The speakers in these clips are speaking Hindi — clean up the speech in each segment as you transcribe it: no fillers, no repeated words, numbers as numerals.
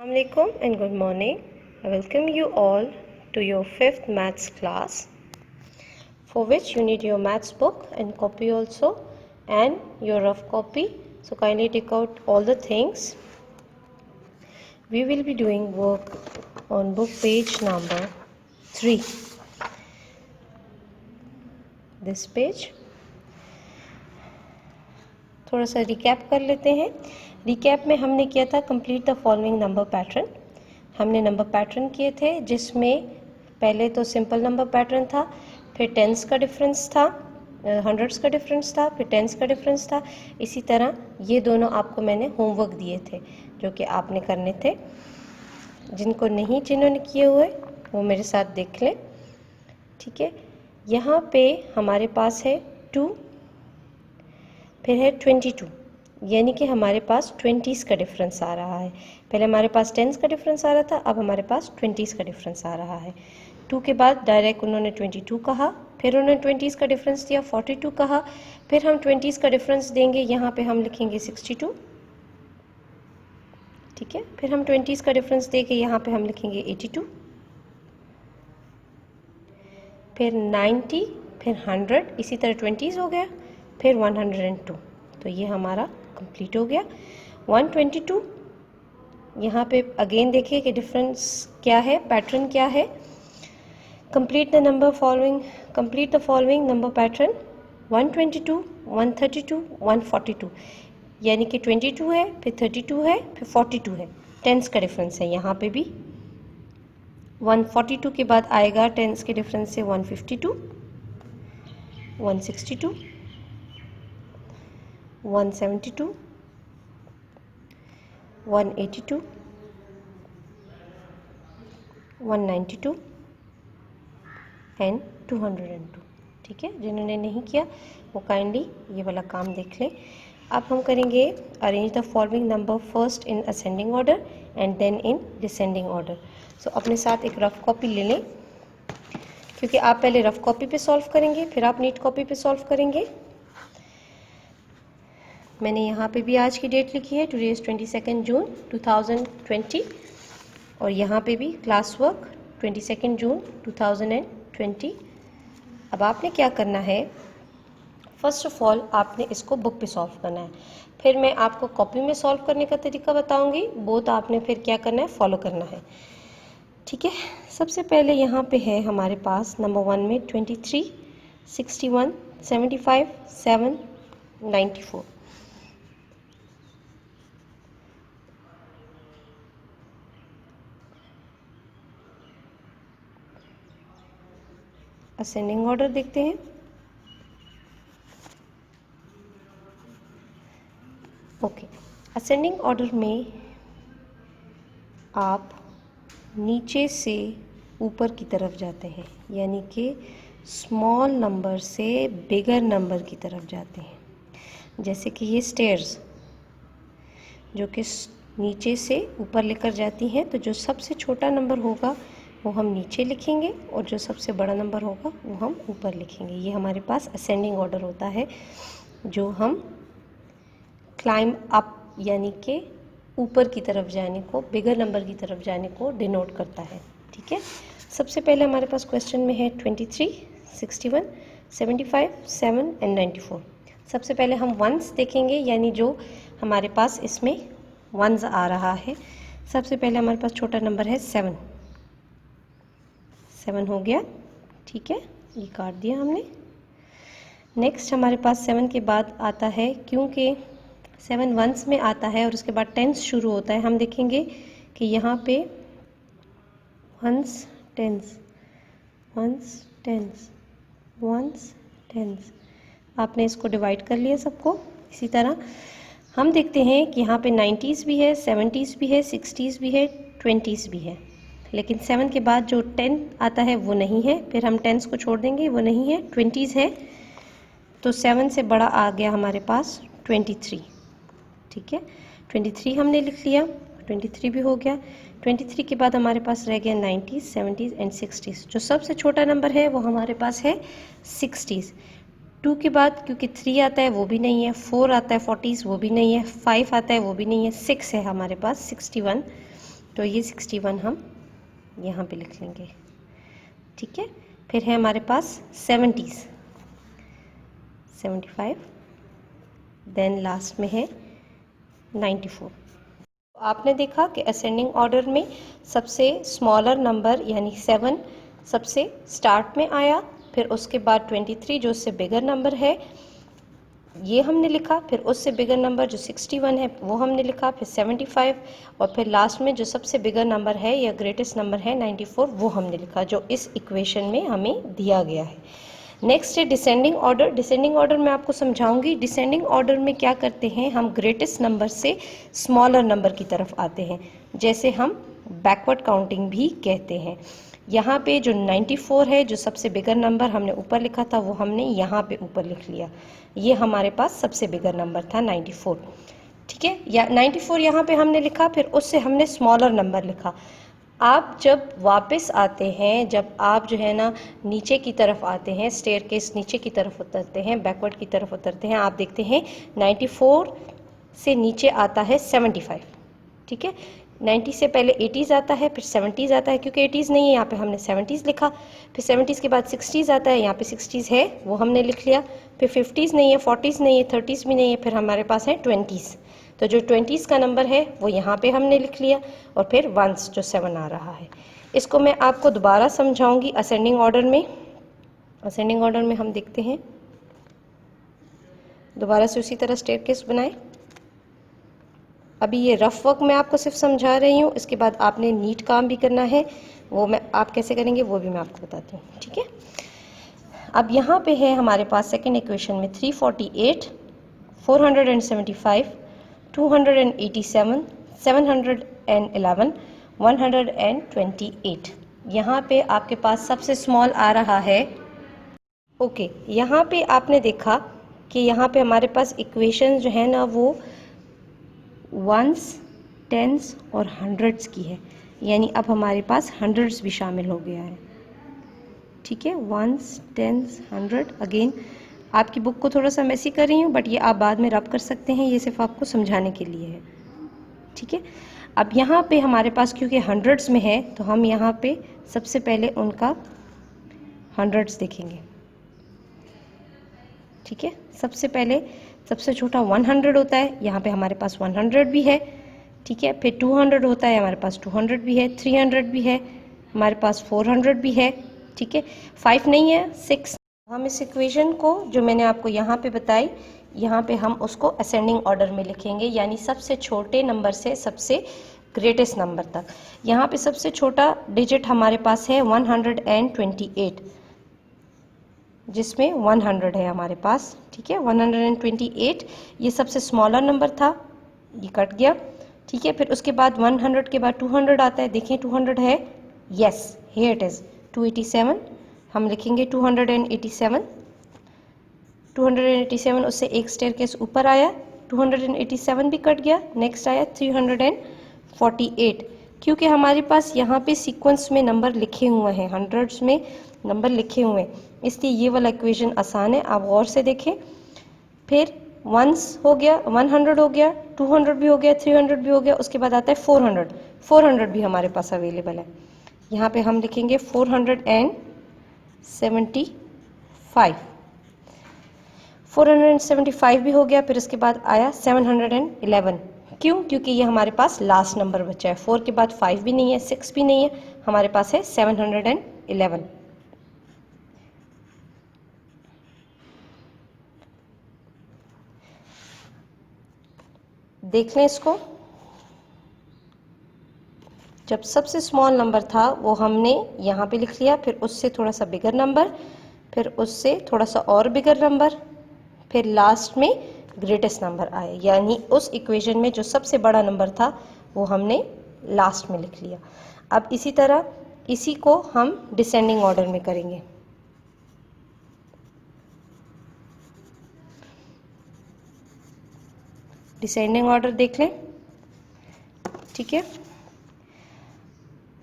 Assalamualaikum and good morning. I welcome you all to your 5th maths class, for which you need your maths book and copy also and your rough copy. So kindly take out all the things. We will be doing work on book page number 3. This page. थोड़ा सा रिकैप कर लेते हैं। रिकैप में हमने किया था complete the following number pattern. हमने नंबर पैटर्न किए थे जिसमें पहले तो सिंपल नंबर पैटर्न था, फिर टेंस का डिफरेंस था, हंड्रेड्स का डिफरेंस था, फिर टेंस का डिफरेंस था। इसी तरह ये दोनों आपको मैंने होमवर्क दिए थे जो कि आपने करने थे। जिन्होंने किए हुए वो मेरे साथ देख लें, ठीक है। यहाँ पे हमारे पास है 2, फिर है 22, यानी कि हमारे पास 20s का डिफरेंस आ रहा है। पहले हमारे पास 10s का डिफरेंस आ रहा था, अब हमारे पास 20s का डिफरेंस आ रहा है। 2 के बाद डायरेक्ट उन्होंने 22 कहा, फिर उन्होंने 20s का डिफरेंस दिया, 42 कहा, फिर हम 20s का डिफरेंस देंगे, यहाँ पे हम लिखेंगे 62, ठीक है। फिर हम 20s का डिफरेंस देंगे, यहाँ पे हम लिखेंगे 82, फिर 90, फिर 100, इसी तरह 20s हो गया, फिर 102। तो ये हमारा कंप्लीट हो गया। 122, यहाँ पे अगेन देखिए कि डिफरेंस क्या है, पैटर्न क्या है। Complete the following number pattern 122, 132, 142, यानी कि 22 है, फिर 32 है, फिर 42 है। टेंस का डिफरेंस है यहाँ पे भी। 142 के बाद आएगा टेंस के डिफरेंस से 152, 162, 172, 182, 192 एंड 202, ठीक है। जिन्होंने नहीं किया वो काइंडली ये वाला काम देख लें। अब हम करेंगे arrange the following number first in ascending order and then in descending order. So अपने साथ एक रफ कॉपी ले लें, क्योंकि आप पहले रफ कॉपी पे सॉल्व करेंगे, फिर आप नीट कॉपी पे सॉल्व करेंगे। मैंने यहाँ पे भी आज की डेट लिखी है, टुडे इज़ 22 जून 2020, और यहाँ पे भी क्लास वर्क 22 जून 2020। अब आपने क्या करना है, फर्स्ट ऑफ ऑल आपने इसको बुक पे सॉल्व करना है, फिर मैं आपको कॉपी में सॉल्व करने का तरीका बताऊंगी। बोथ आपने फिर क्या करना है, फॉलो करना है, ठीक है। सबसे पहले यहाँ पे है हमारे पास नंबर 1 में 23, 61, 75, 7, 94। असेंडिंग ऑर्डर देखते हैं। ओके, असेंडिंग ऑर्डर में आप नीचे से ऊपर की तरफ जाते हैं, यानी कि स्मॉल नंबर से बिगर नंबर की तरफ जाते हैं। जैसे कि ये स्टेयर्स जो कि नीचे से ऊपर लेकर जाती हैं, तो जो सबसे छोटा नंबर होगा वो हम नीचे लिखेंगे और जो सबसे बड़ा नंबर होगा वो हम ऊपर लिखेंगे। ये हमारे पास असेंडिंग ऑर्डर होता है, जो हम क्लाइम अप यानी कि ऊपर की तरफ जाने को, बिगर नंबर की तरफ जाने को डिनोट करता है, ठीक है। सबसे पहले हमारे पास क्वेश्चन में है 23, 61, 75, 7 एंड 94। सबसे पहले हम वंस देखेंगे, यानी जो हमारे पास इसमें वंस आ रहा है। सबसे पहले हमारे पास छोटा नंबर है 7, 7 हो गया, ठीक है, ये काट दिया हमने। नेक्स्ट हमारे पास 7 के बाद आता है, क्योंकि 7 वंस में आता है और उसके बाद टेंस शुरू होता है, हम देखेंगे कि यहाँ पे ones tens, ones tens, ones tens, आपने इसको डिवाइड कर लिया सबको। इसी तरह हम देखते हैं कि यहाँ पे 90s भी है, 70s भी है, 60s भी है, 20s भी है, लेकिन 7 के बाद जो 10 आता है वो नहीं है। फिर हम 10s को छोड़ देंगे, वो नहीं है, 20s है। तो 7 से बड़ा आ गया हमारे पास 23, ठीक है। 23 हमने लिख लिया, 23 भी हो गया। 23 के बाद हमारे पास रह गया 90s, 70s एंड 60s। जो सबसे छोटा नंबर है वो हमारे पास है 60s। 2 के बाद क्योंकि 3 आता है वो भी नहीं है, 4 आता है 40s वो भी नहीं है, 5 आता है वो भी नहीं है, 6 है हमारे पास 61, तो ये 61 हम यहाँ पे लिख लेंगे, ठीक है। फिर है हमारे पास 70s, 75, देन लास्ट में है 94। आपने देखा कि असेंडिंग ऑर्डर में सबसे स्मॉलर नंबर यानी 7 सबसे स्टार्ट में आया, फिर उसके बाद 23 जो उससे बिगर नंबर है ये हमने लिखा, फिर उससे बिगर नंबर जो 61 है वो हमने लिखा, फिर 75 और फिर लास्ट में जो सबसे बिगर नंबर है या ग्रेटेस्ट नंबर है 94 वो हमने लिखा, जो इस इक्वेशन में हमें दिया गया है। नेक्स्ट है डिसेंडिंग ऑर्डर। डिसेंडिंग ऑर्डर मैं आपको समझाऊंगी। डिसेंडिंग ऑर्डर में क्या करते हैं, हम ग्रेटेस्ट नंबर से स्मॉलर नंबर की तरफ आते हैं, जैसे हम बैकवर्ड काउंटिंग भी कहते हैं। यहाँ पे जो 94 है, जो सबसे बिगर नंबर हमने ऊपर लिखा था वो हमने यहाँ पे ऊपर लिख लिया, ये हमारे पास सबसे बिगर नंबर था 94, ठीक है। या 94 यहाँ पे हमने लिखा, फिर उससे हमने स्मॉलर नंबर लिखा। आप जब वापस आते हैं, जब आप जो है ना नीचे की तरफ आते हैं, स्टेयरकेस नीचे की तरफ उतरते हैं, बैकवर्ड की तरफ उतरते हैं, आप देखते हैं 94 से नीचे आता है 75, ठीक है। 90 से पहले 80s आता है, फिर 70s आता है, क्योंकि 80s नहीं है यहाँ पे हमने 70s लिखा, फिर 70s के बाद 60s आता है, यहाँ पे 60s है वो हमने लिख लिया, फिर 50s नहीं है, 40s नहीं है, 30s भी नहीं है, फिर हमारे पास है 20s, तो जो 20s का नंबर है वो यहाँ पे हमने लिख लिया, और फिर 1s जो 7 आ रहा है। इसको मैं आपको दोबारा समझाऊंगी असेंडिंग ऑर्डर में। असेंडिंग ऑर्डर में हम देखते हैं, दोबारा से उसी तरह स्टेयरकेस बनाए। अभी ये रफ वर्क मैं आपको सिर्फ समझा रही हूँ, इसके बाद आपने नीट काम भी करना है, वो मैं आप कैसे करेंगे वो भी मैं आपको बताती हूँ, ठीक है। अब यहाँ पे है हमारे पास सेकंड इक्वेशन में 348, 475, 287, 711, 128। यहाँ पे आपके पास सबसे स्मॉल आ रहा है, ओके। यहाँ पे आपने देखा कि यहाँ पे हमारे पास इक्वेशन जो है ना वो वंस, टेंस और हंड्रेड्स की है, यानी अब हमारे पास हंड्रेड्स भी शामिल हो गया है, ठीक है। Ones, tens, hundred. अगेन आपकी बुक को थोड़ा सा मैसी कर रही हूँ, बट ये आप बाद में रब कर सकते हैं, ये सिर्फ आपको समझाने के लिए है, ठीक है। अब यहाँ पे हमारे पास क्योंकि हंड्रेड्स में है, तो हम यहाँ पे सबसे पहले उनका हंड्रेड्स देखेंगे, ठीक है। सबसे पहले सबसे छोटा 100 होता है, यहाँ पे हमारे पास 100 भी है, ठीक है। फिर 200 होता है, हमारे पास 200 भी है, 300 भी है, हमारे पास 400 भी है, ठीक है। 5 नहीं है, 6। हम इस इक्वेशन को जो मैंने आपको यहाँ पे बताई, यहाँ पे हम उसको असेंडिंग ऑर्डर में लिखेंगे, यानी सबसे छोटे नंबर से सबसे ग्रेटेस्ट नंबर तक। यहाँ पे सबसे छोटा डिजिट हमारे पास है 128, जिसमें 100 है हमारे पास, ठीक है। 128 ये सबसे स्मॉलर नंबर था, ये कट गया, ठीक है। फिर उसके बाद 100 के बाद 200 आता है, देखिए 200 है, यस हियर इट इज़ 287, हम लिखेंगे 287, 287 उससे एक स्टेयरकेस ऊपर आया, 287 भी कट गया, नेक्स्ट आया 348, क्योंकि हमारे पास यहाँ पे सीक्वेंस में नंबर लिखे हुए हैं, हंड्रेड्स में नंबर लिखे हुए हैं, इसलिए ये वाला इक्वेशन आसान है, आप गौर से देखें। फिर वंस हो गया, 100 हो गया, 200 भी हो गया, 300 भी हो गया, उसके बाद आता है 400, 400 भी हमारे पास अवेलेबल है, यहाँ पे हम लिखेंगे 475, 475 भी हो गया, फिर उसके बाद आया 711, क्यों? क्योंकि ये हमारे पास लास्ट नंबर बचा है, 4 के बाद 5 भी नहीं है, 6 भी नहीं है, हमारे पास है 711। देख लें इसको, जब सबसे स्मॉल नंबर था वो हमने यहाँ पे लिख लिया, फिर उससे थोड़ा सा बिगर नंबर, फिर उससे थोड़ा सा और बिगर नंबर, फिर लास्ट में ग्रेटेस्ट नंबर आए, यानी उस इक्वेशन में जो सबसे बड़ा नंबर था वो हमने लास्ट में लिख लिया। अब इसी तरह इसी को हम डिसेंडिंग ऑर्डर में करेंगे। डिसेंडिंग ऑर्डर देख लें, ठीक है।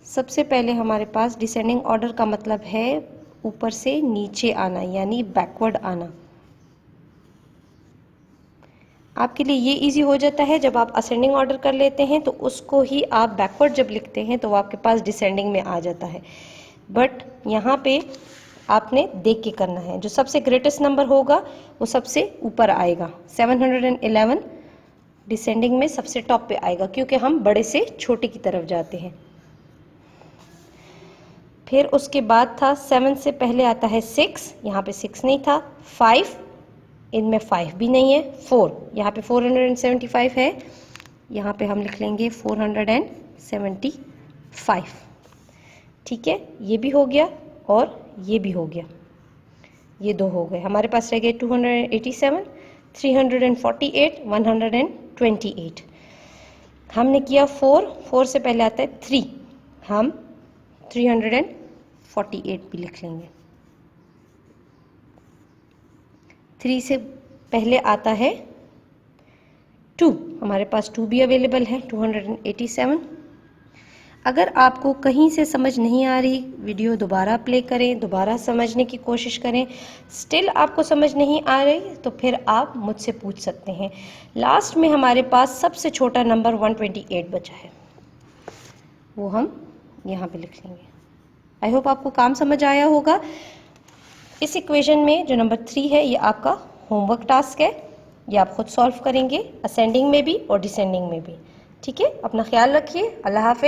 सबसे पहले हमारे पास डिसेंडिंग ऑर्डर का मतलब है ऊपर से नीचे आना, यानी बैकवर्ड आना। आपके लिए ये इजी हो जाता है, जब आप असेंडिंग ऑर्डर कर लेते हैं तो उसको ही आप बैकवर्ड जब लिखते हैं तो वो आपके पास डिसेंडिंग में आ जाता है। बट यहाँ पे आपने देख के करना है, जो सबसे ग्रेटेस्ट नंबर होगा वो सबसे ऊपर आएगा। 711 डिसेंडिंग में सबसे टॉप पे आएगा, क्योंकि हम बड़े से छोटे की तरफ जाते हैं। फिर उसके बाद था 7 से पहले आता है 6, यहाँ पे 6 नहीं था। 5, इनमें 5 भी नहीं है। 4, यहाँ पे 475 है, यहाँ पे हम लिख लेंगे 475। ठीक है, ये भी हो गया और ये भी हो गया, ये दो हो गए। हमारे पास रह गए 287, 348, 128। हमने किया 4 से पहले आता है 3, हम 348 भी लिख लेंगे। 3 से पहले आता है 2, हमारे पास 2 भी अवेलेबल है, 287। अगर आपको कहीं से समझ नहीं आ रही, वीडियो दोबारा प्ले करें, दोबारा समझने की कोशिश करें। स्टिल आपको समझ नहीं आ रही तो फिर आप मुझसे पूछ सकते हैं। लास्ट में हमारे पास सबसे छोटा नंबर 128 बचा है, वो हम यहाँ पे लिख लेंगे। आई होप आपको काम समझ आया होगा। इस इक्वेशन में जो नंबर 3 है ये आपका होमवर्क टास्क है, ये आप खुद सॉल्व करेंगे, असेंडिंग में भी और डिसेंडिंग में भी। ठीक है, अपना ख्याल रखिए। अल्लाह हाफ़िज़।